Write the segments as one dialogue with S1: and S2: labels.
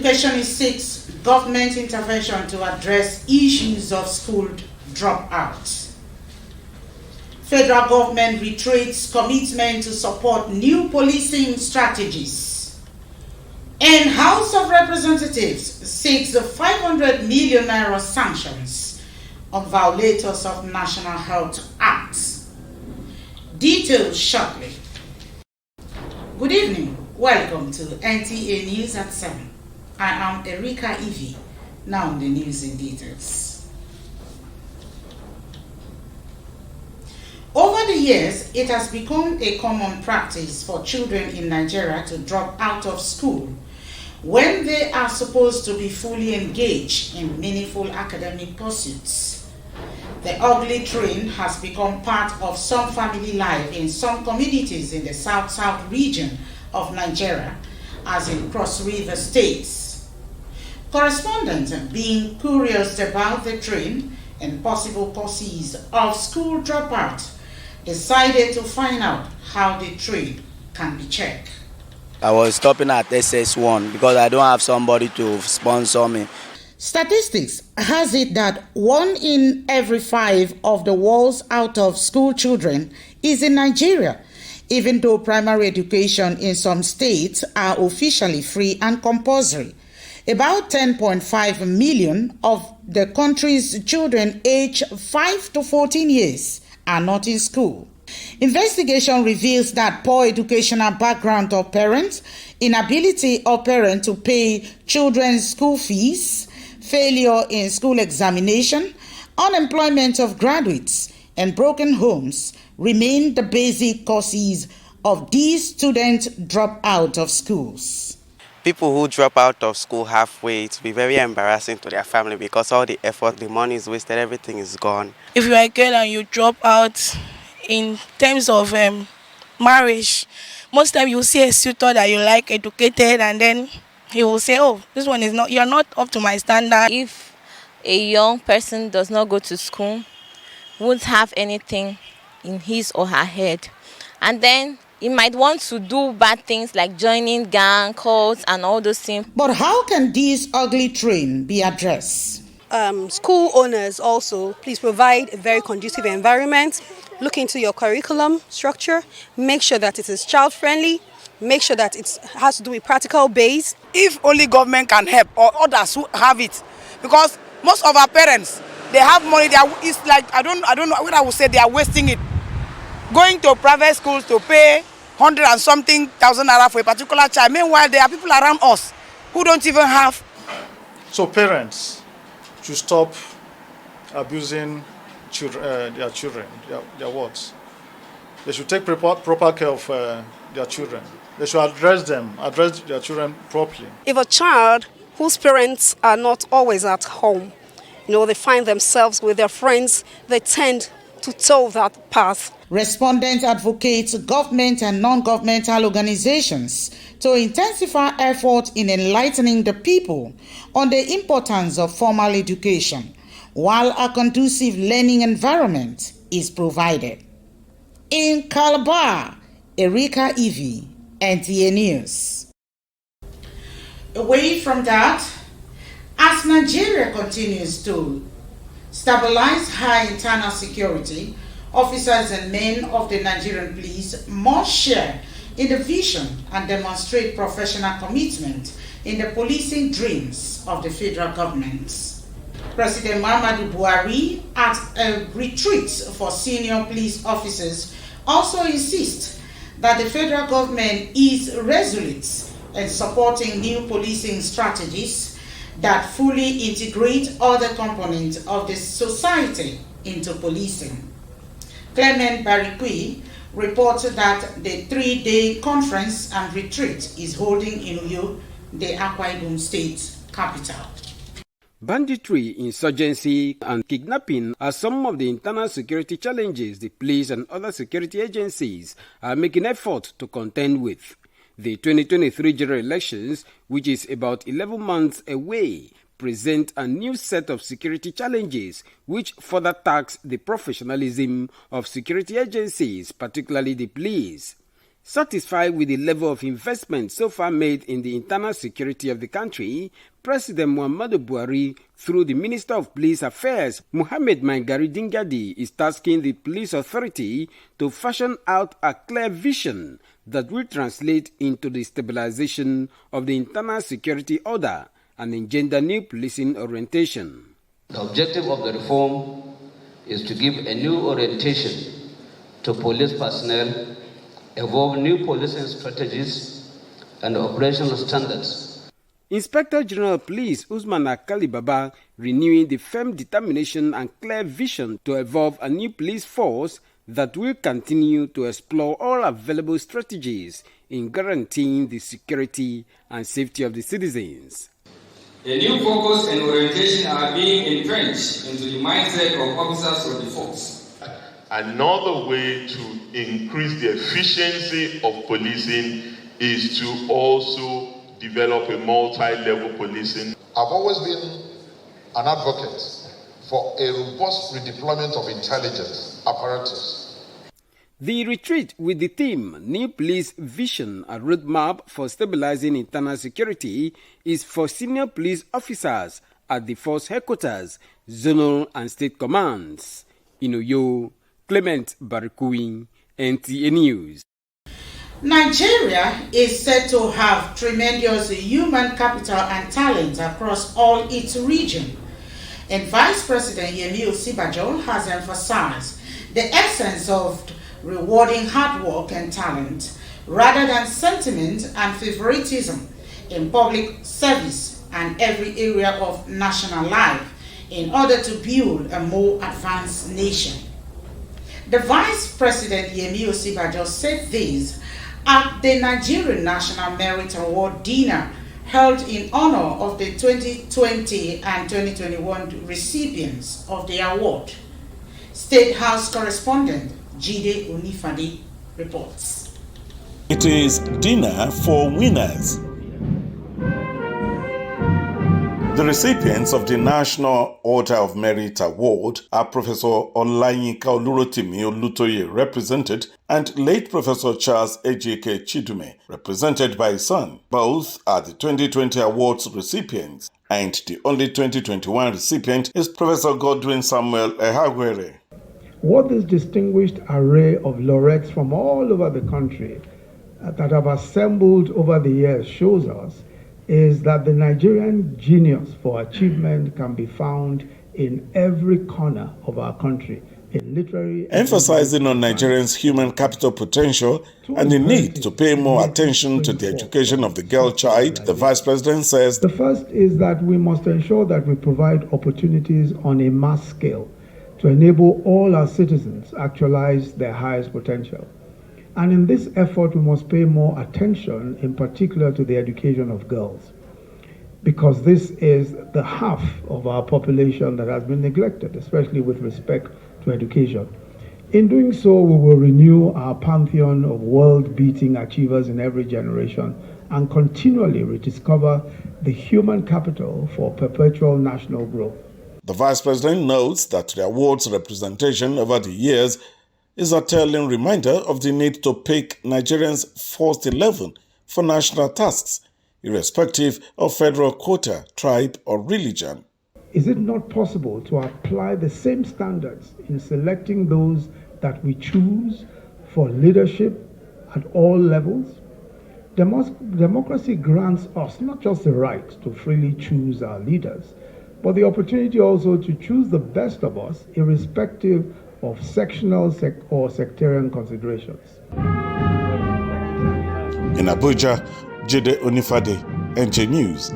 S1: Educationist seeks government intervention to address issues of school dropouts. Federal government reiterates commitment to support new policing strategies. And House of Representatives seeks the 500 million naira sanctions on violators of National Health Acts. Details shortly. Good evening. Welcome to NTA News at 7. I am Erika Ivy. Now the news in details. Over the years, it has become a common practice for children in Nigeria to drop out of school when they are supposed to be fully engaged in meaningful academic pursuits. The ugly train has become part of some family life in some communities in the South-South region of Nigeria, as in Cross River states. Correspondents, being curious about the train and possible causes of school dropout, decided to find out how the train can be checked.
S2: I was stopping at SS1 because I don't have somebody to sponsor me.
S1: Statistics has it that 1 in every 5 of the world's out-of-school children is in Nigeria, even though primary education in some states are officially free and compulsory. About 10.5 million of the country's children aged 5 to 14 years are not in school. Investigation reveals that poor educational background of parents, inability of parents to pay children's school fees, failure in school examination, unemployment of graduates, and broken homes remain the basic causes of these students drop out of schools.
S3: People who drop out of school halfway, it will be very embarrassing to their family because all the effort, the money is wasted, everything is gone.
S4: If you are a girl and you drop out in terms of marriage, most time you see a suitor that you like, educated, and then he will say, oh, this one is not, you're not up to my standard.
S5: If a young person does not go to school, won't have anything in his or her head, and then he might want to do bad things like joining gang, cults, and all those things.
S1: But how can this ugly train be addressed?
S6: School owners also, please provide a very conducive environment. Look into your curriculum structure. Make sure that it is child-friendly. Make sure that it has to do with practical base.
S7: If only government can help or others who have it, because most of our parents, they have money. It's like I don't know what I would say. They are wasting it, going to private schools to pay 100 and something thousand naira for a particular child. Meanwhile, there are people around us who don't even have.
S8: So parents should stop abusing their children, their words. They should take proper care of their children. They should address their children properly.
S6: If a child whose parents are not always at home, they find themselves with their friends, they tend to toe that path.
S1: Respondents advocate government and non-governmental organizations to intensify efforts in enlightening the people on the importance of formal education, while a conducive learning environment is provided. In Calabar, Erika Ivy, NTA News. Away from that, as Nigeria continues to stabilize high internal security, officers and men of the Nigerian police must share in the vision and demonstrate professional commitment in the policing dreams of the federal government. President Muhammadu Buhari, at a retreat for senior police officers, also insists that the federal government is resolute in supporting new policing strategies that fully integrate other components of the society into policing. Clement Barikui reported that the 3-day conference and retreat is holding in Uyo, the Akwa Ibom State capital.
S9: Banditry, insurgency, and kidnapping are some of the internal security challenges the police and other security agencies are making effort to contend with. The 2023 general elections, which is about 11 months away, present a new set of security challenges which further tax the professionalism of security agencies, particularly the police. Satisfied with the level of investment so far made in the internal security of the country, President Muhammadu Buhari, through the Minister of Police Affairs, Mohammed Maigari Dingadi, is tasking the police authority to fashion out a clear vision that will translate into the stabilization of the internal security order and engender new policing orientation.
S10: The objective of the reform is to give a new orientation to police personnel, evolve new policing strategies and operational standards.
S9: Inspector General of Police Usman Nta Calabar renewing the firm determination and clear vision to evolve a new police force that will continue to explore all available strategies in guaranteeing the security and safety of the citizens.
S11: A new focus and orientation are being entrenched into the mindset of officers of the force.
S12: Another way to increase the efficiency of policing is to also develop a multi-level policing.
S13: I've always been an advocate for a robust redeployment of intelligence apparatus.
S9: The retreat with the theme New Police Vision, a roadmap for stabilizing internal security, is for senior police officers at the force headquarters, zonal and state commands. In Uyo, Clement Barikuin, NTA News.
S1: Nigeria is said to have tremendous human capital and talent across all its region. And Vice President Yemi Osinbajo has emphasized the essence of rewarding hard work and talent rather than sentiment and favoritism in public service and every area of national life in order to build a more advanced nation. The Vice President Yemi Osinbajo said this at the Nigerian National Merit Award dinner held in honor of the 2020 and 2021 recipients of the award. State House correspondent Jide Onifade reports.
S14: It is dinner for winners. The recipients of the National Order of Merit Award are Professor Olayinka Olurotimi Olutoye, represented, and late Professor Charles Ejike Chidume, represented by his son. Both are the 2020 awards recipients, and the only 2021 recipient is Professor Godwin Samuel Ehagwere.
S15: What this distinguished array of laureates from all over the country that have assembled over the years shows us is that the Nigerian genius for achievement can be found in every corner of our country, in literary...
S14: Emphasizing on Nigerians' human capital potential and the need to pay more attention to the education of the girl child, the Vice President says...
S15: The first is that we must ensure that we provide opportunities on a mass scale to enable all our citizens actualize their highest potential. And in this effort, we must pay more attention, in particular, to the education of girls, because this is the half of our population that has been neglected, especially with respect to education. In doing so, we will renew our pantheon of world-beating achievers in every generation and continually rediscover the human capital for perpetual national growth.
S14: The Vice President notes that the award's representation over the years is a telling reminder of the need to pick Nigerians first 11 for national tasks, irrespective of federal quota, tribe, or religion.
S15: Is it not possible to apply the same standards in selecting those that we choose for leadership at all levels? Democracy grants us not just the right to freely choose our leaders, but the opportunity also to choose the best of us, irrespective of sectional or sectarian considerations.
S14: In Abuja, Jide Onifade, NJ News.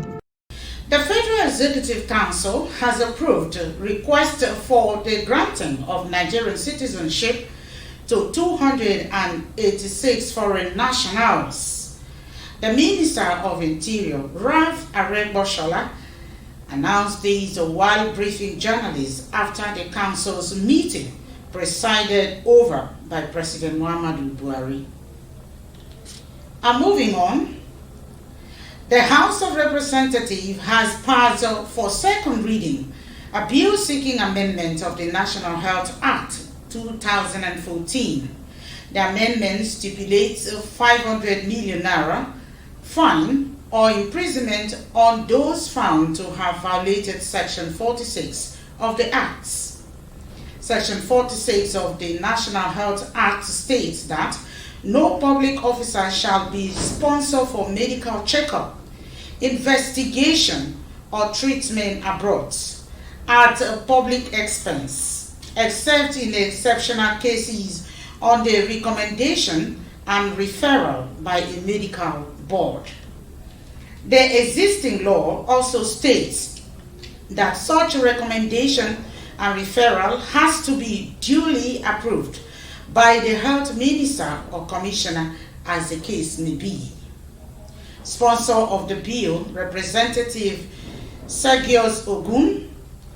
S1: The Federal Executive Council has approved a request for the granting of Nigerian citizenship to 286 foreign nationals. The Minister of Interior, Ralph Aregbesola, announced this while briefing journalists after the Council's meeting presided over by President Muhammadu Buhari. And moving on, the House of Representatives has passed for second reading a bill seeking amendment of the National Health Act 2014 The amendment stipulates a 500 million naira fine or imprisonment on those found to have violated Section 46 of the Acts. Section 46 of the National Health Act states that no public officer shall be sponsor for medical checkup, investigation, or treatment abroad at a public expense, except in exceptional cases on the recommendation and referral by a medical board. The existing law also states that such a recommendation and referral has to be duly approved by the health minister or commissioner, as the case may be. Sponsor of the bill, Representative Sergius Ogun,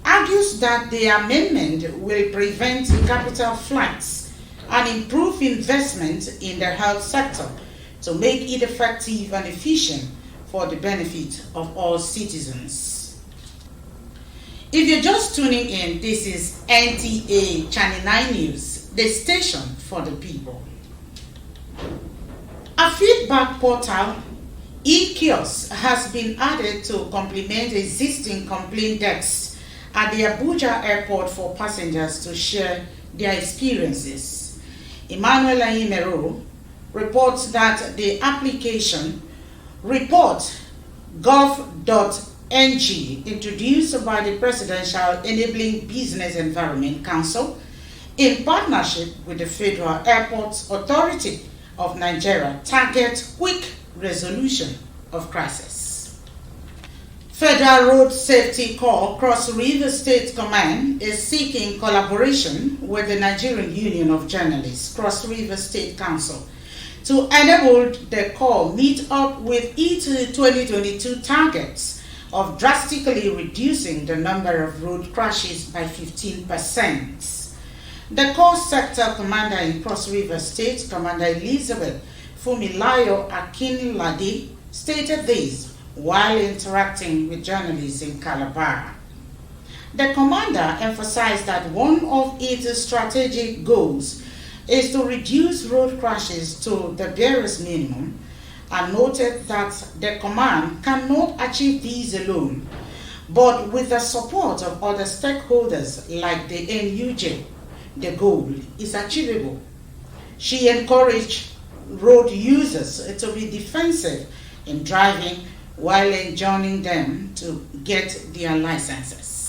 S1: argues that the amendment will prevent capital flights and improve investment in the health sector to make it effective and efficient for the benefit of all citizens. If you're just tuning in, this is NTA Channel 9 News, the station for the people. A feedback portal, e-kiosk, has been added to complement existing complaint desks at the Abuja airport for passengers to share their experiences. Emmanuel Ahimero reports that the application report.gov.ng, introduced by the Presidential Enabling Business Environment Council in partnership with the Federal Airports Authority of Nigeria, targets quick resolution of crisis. Federal Road Safety Corps Cross River State Command is seeking collaboration with the Nigerian Union of Journalists, Cross River State Council, to enable the Corps meet up with its 2022 targets of drastically reducing the number of road crashes by 15%. The Corps Sector Commander in Cross River State, Commander Elizabeth Fumilayo Akinlade, stated this while interacting with journalists in Calabar. The commander emphasized that one of its strategic goals is to reduce road crashes to the barest minimum, and noted that the command cannot achieve these alone, but with the support of other stakeholders like the NUJ, the goal is achievable. She encouraged road users to be defensive in driving while enjoining them to get their licenses.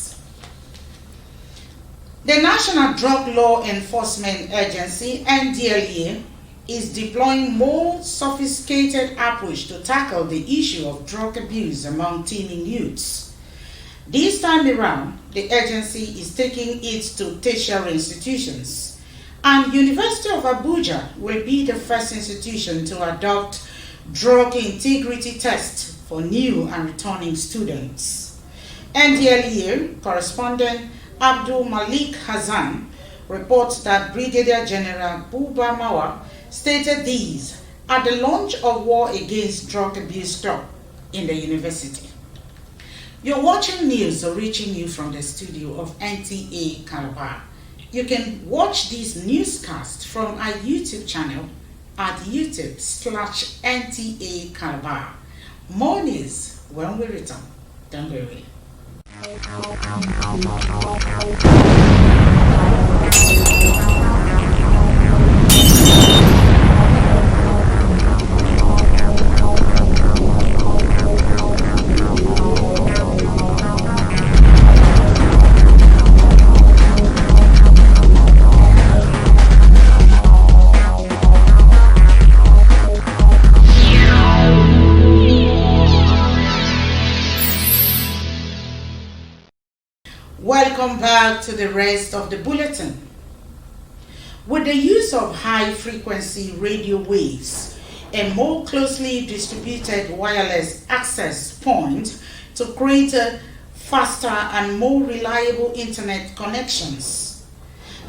S1: The National Drug Law Enforcement Agency, NDLEA, is deploying more sophisticated approach to tackle the issue of drug abuse among teeming youths. This time around, the agency is taking it to tertiary institutions, and University of Abuja will be the first institution to adopt drug integrity tests for new and returning students. NDLEA correspondent Abdul Malik Hassan reports that Brigadier General Buba Mawa stated these at the launch of War Against Drug Abuse Talk in the university. You're watching news reaching you from the studio of Nta Calabar. You can watch this newscast from our YouTube channel at YouTube/NTA Calabar. More news when we return. Don't be away. Welcome back to the rest of the bulletin. With the use of high-frequency radio waves and more closely distributed wireless access points to create faster and more reliable internet connections,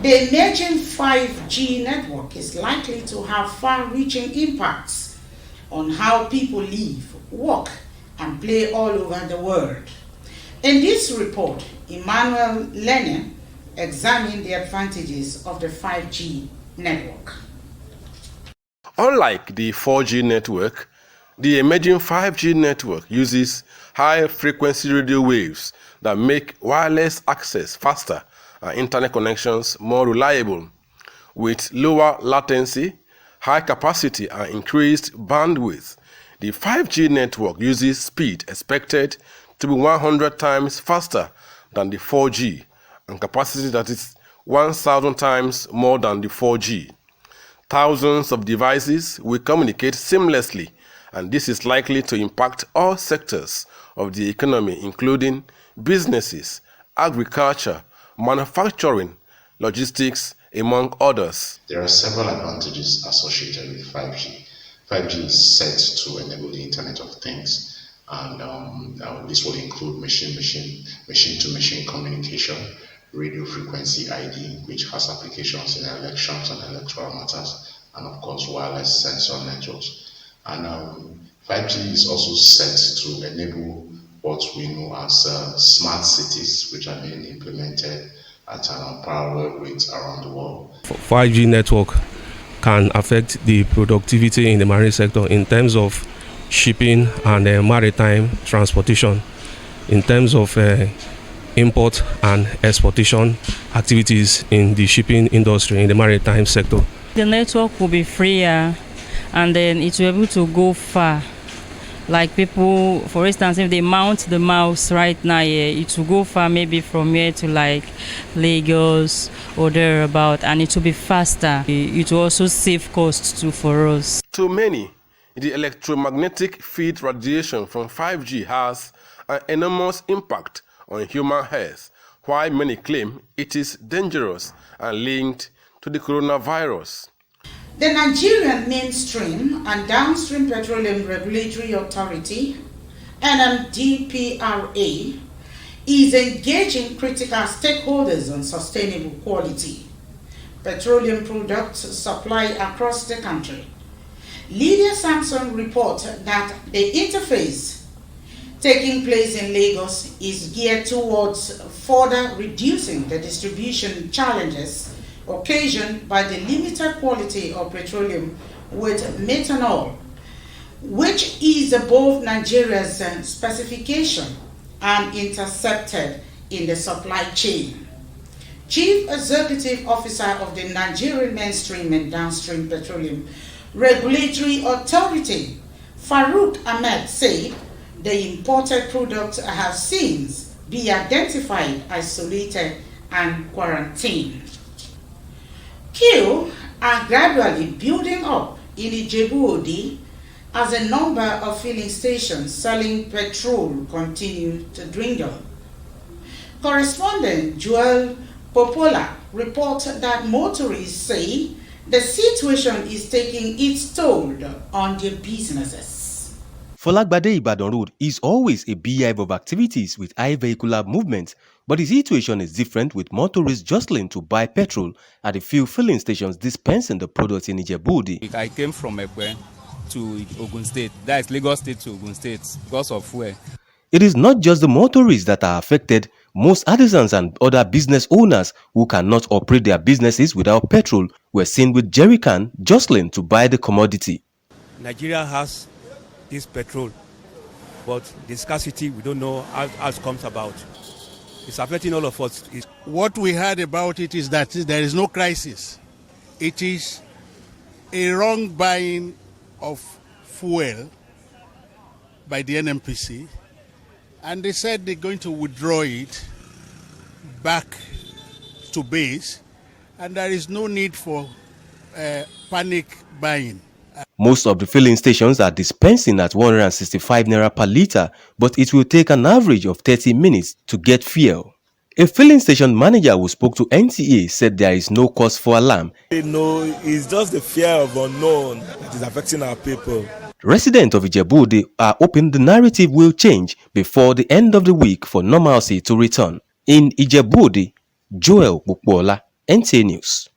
S1: the emerging 5G network is likely to have far-reaching impacts on how people live, work, and play all over the world. In this report, Emmanuel Lenin examined the advantages of the 5G network.
S16: Unlike the 4G network, the emerging 5G network uses high-frequency radio waves that make wireless access faster and internet connections more reliable. With lower latency, high capacity, and increased bandwidth, the 5G network uses speed expected to be 100 times faster than the 4G and capacity that is 1,000 times more than the 4G. Thousands of devices will communicate seamlessly, and this is likely to impact all sectors of the economy, including businesses, agriculture, manufacturing, logistics, among others.
S17: There are several advantages associated with 5G. 5G is set to enable the Internet of Things, and this will include machine-to-machine communication, radio frequency ID, which has applications in elections and electoral matters, and of course wireless sensor networks. And 5G is also set to enable what we know as smart cities, which are being implemented at an unparalleled rate around the world.
S18: 5G network can affect the productivity in the marine sector in terms of shipping and maritime transportation, in terms of import and exportation activities in the shipping industry, in the maritime sector.
S19: The network will be freer, and then it will be able to go far. Like people, for instance, if they mount the mouse right now here, it will go far, maybe from here to like Lagos or thereabout, and it will be faster. It will also save costs too for us.
S16: To many, the electromagnetic field radiation from 5G has an enormous impact on human health, while many claim it is dangerous and linked to the coronavirus.
S1: The Nigerian Mainstream and Downstream Petroleum Regulatory Authority, NMDPRA, is engaging critical stakeholders on sustainable quality petroleum products supply across the country. Lydia Sampson reports that the interface taking place in Lagos is geared towards further reducing the distribution challenges occasioned by the limited quality of petroleum with methanol, which is above Nigeria's specification and intercepted in the supply chain. Chief Executive Officer of the Nigerian Mainstream and Downstream Petroleum Regulatory Authority, Farouk Ahmed, said the imported products have since been identified, isolated, and quarantined. Queues are gradually building up in Ijebu-Ode as a number of filling stations selling petrol continue to dwindle. Correspondent Joel Popola reports that motorists say the situation is taking its toll on their businesses.
S20: Folagbade Ibadan Road is always a beehive of activities with high vehicular movement, but the situation is different with motorists jostling to buy petrol at a few filling stations dispensing the products in Ijebu-Ode.
S21: I came from Ekwe to Ogun State, that is Lagos State to Ogun State, because of fuel.
S20: It is not just the motorists that are affected. Most artisans and other business owners who cannot operate their businesses without petrol were seen with jerrycan jostling to buy the commodity.
S22: Nigeria has this petrol, but the scarcity, we don't know how it comes about. It's affecting all of us.
S23: What we heard about it is that there is no crisis. It is a wrong buying of fuel by the NNPC, and they said they're going to withdraw it back to base, and there is no need for panic buying.
S20: Most of the filling stations are dispensing at 165 naira per litre, but it will take an average of 30 minutes to get fuel. A filling station manager who spoke to NTA said there is no cause for alarm.
S24: No, it's just the fear of unknown that is affecting our people.
S20: Residents of Ijebu-Ode are hoping the narrative will change before the end of the week for normalcy to return. In Ijebu-Ode, Joel Bukwola, NTA News.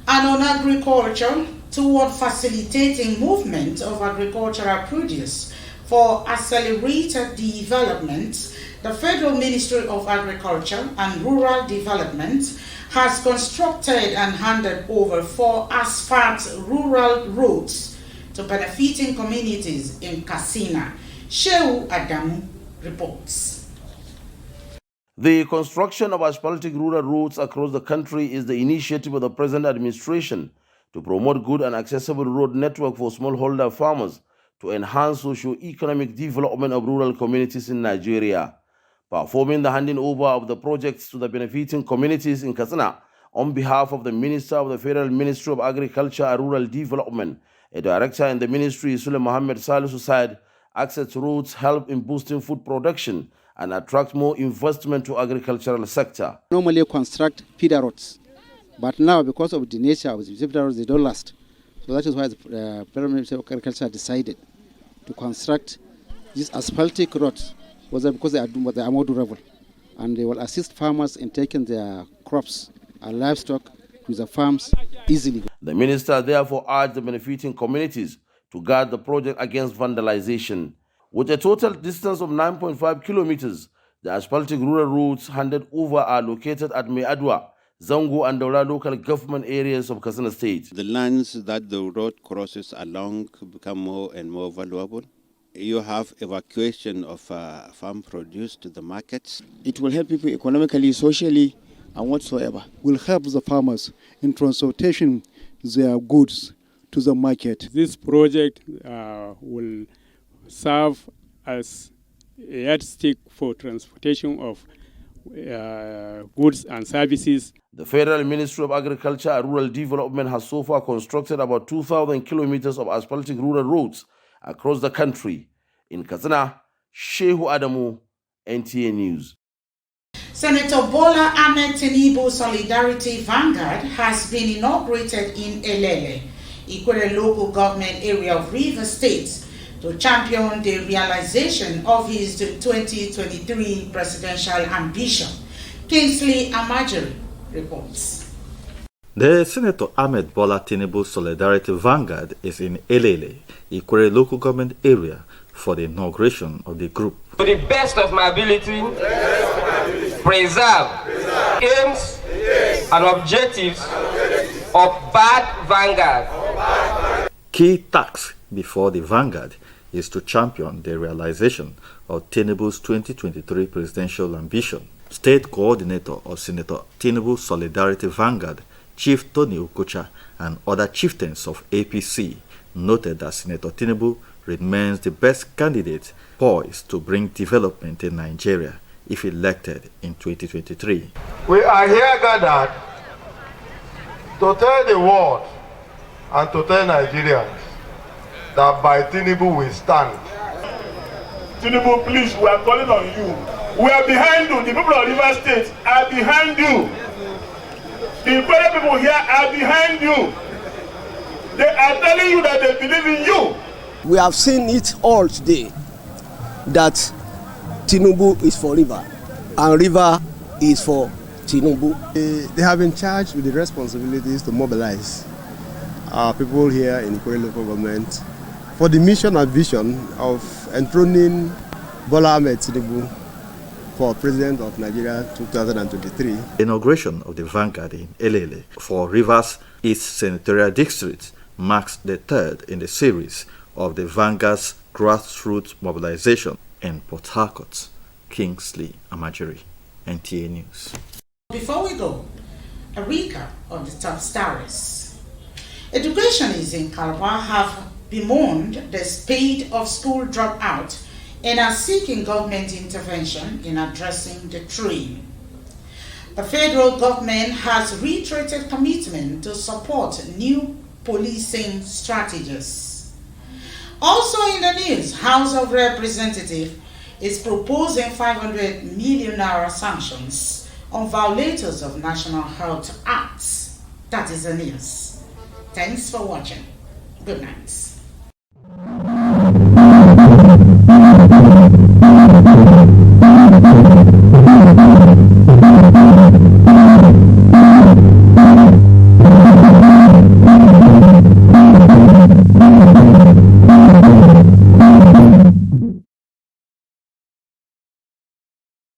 S1: And on agriculture, toward facilitating movement of agricultural produce for accelerated development, the Federal Ministry of Agriculture and Rural Development has constructed and handed over 4 asphalt rural roads to benefiting communities in Katsina. Shehu Adamu reports.
S2: The construction of asphaltic rural roads across the country is the initiative of the present administration to promote good and accessible road network for smallholder farmers to enhance socio-economic development of rural communities in Nigeria. Performing the handing over of the projects to the benefiting communities in Katsina on behalf of the Minister of the Federal Ministry of Agriculture and Rural Development, a director in the ministry, Sule Mohammed Salisu, said access roads help in boosting food production and attract more investment to agricultural sector.
S3: Normally construct feeder roads, but now because of the nature of the feeder roads, they don't last. So that is why the Federal Ministry of Agriculture decided to construct these asphaltic roads, because they are more durable, and they will assist farmers in taking their crops and livestock to the farms easily. The
S2: minister therefore urged the benefiting communities to guard the project against vandalization. With a total distance of 9.5 kilometers, the asphaltic rural routes handed over are located at Meadwa, Zango and Daura local government areas of Katsina State.
S4: The lands that the road crosses along become more and more valuable. You have evacuation of farm produce to the markets.
S5: It will help people economically, socially, and whatsoever. Will help the farmers in transportation their goods to the market.
S25: This project will serve as a yardstick for transportation of goods and services.
S2: The Federal Ministry of Agriculture and Rural Development has so far constructed about 2,000 kilometers of asphaltic rural roads across the country. In Katsina, Shehu Adamu, NTA News.
S1: Senator Bola Ahmed Tinubu Solidarity Vanguard has been inaugurated in Elele, Ikwere local government area of Rivers State, to champion the realization of his 2023 presidential ambition. Kingsley Amajiri reports.
S26: The Senator Ahmed Bola Tinubu Solidarity Vanguard is in Elele, Ikwere local government area, for the inauguration of the group.
S27: To the best of my ability, preserve aims and objectives of bad Vanguard.
S26: Key task before the Vanguard is to champion the realization of Tinubu's 2023 presidential ambition. State Coordinator of Senator Tinubu Solidarity Vanguard, Chief Tony Okocha, and other chieftains of APC noted that Senator Tinubu remains the best candidate poised to bring development in Nigeria if elected in 2023.
S28: We are here gathered to tell the world and to tell Nigerians that by Tinubu we stand.
S24: Tinubu, please, we are calling on you. We are behind you. The people of Rivers State are behind you. The Ikwere people here are behind you. They are telling you that they believe in you.
S5: We have seen it all today that Tinubu is for River and River is for Tinubu.
S29: They have been charged with the responsibilities to mobilize our people here in Ikwere local government for the mission and vision of enthroning Bola Ahmed Tinubu for President of Nigeria 2023.
S26: Inauguration of the Vanguard in Elele for Rivers East Senatorial District marks the third in the series of the Vanguard's grassroots mobilization in Port Harcourt. Kingsley Amajiri, NTA News.
S1: Before we go, a recap of the top stories. Educationists in Calabar have bemoaned the spate of school dropout and are seeking government intervention in addressing the trend. The federal government has reiterated commitment to support new policing strategies. Also in the news, House of Representatives is proposing 500 million naira sanctions on violators of National Health Acts. That is the news. Thanks for watching. Good night.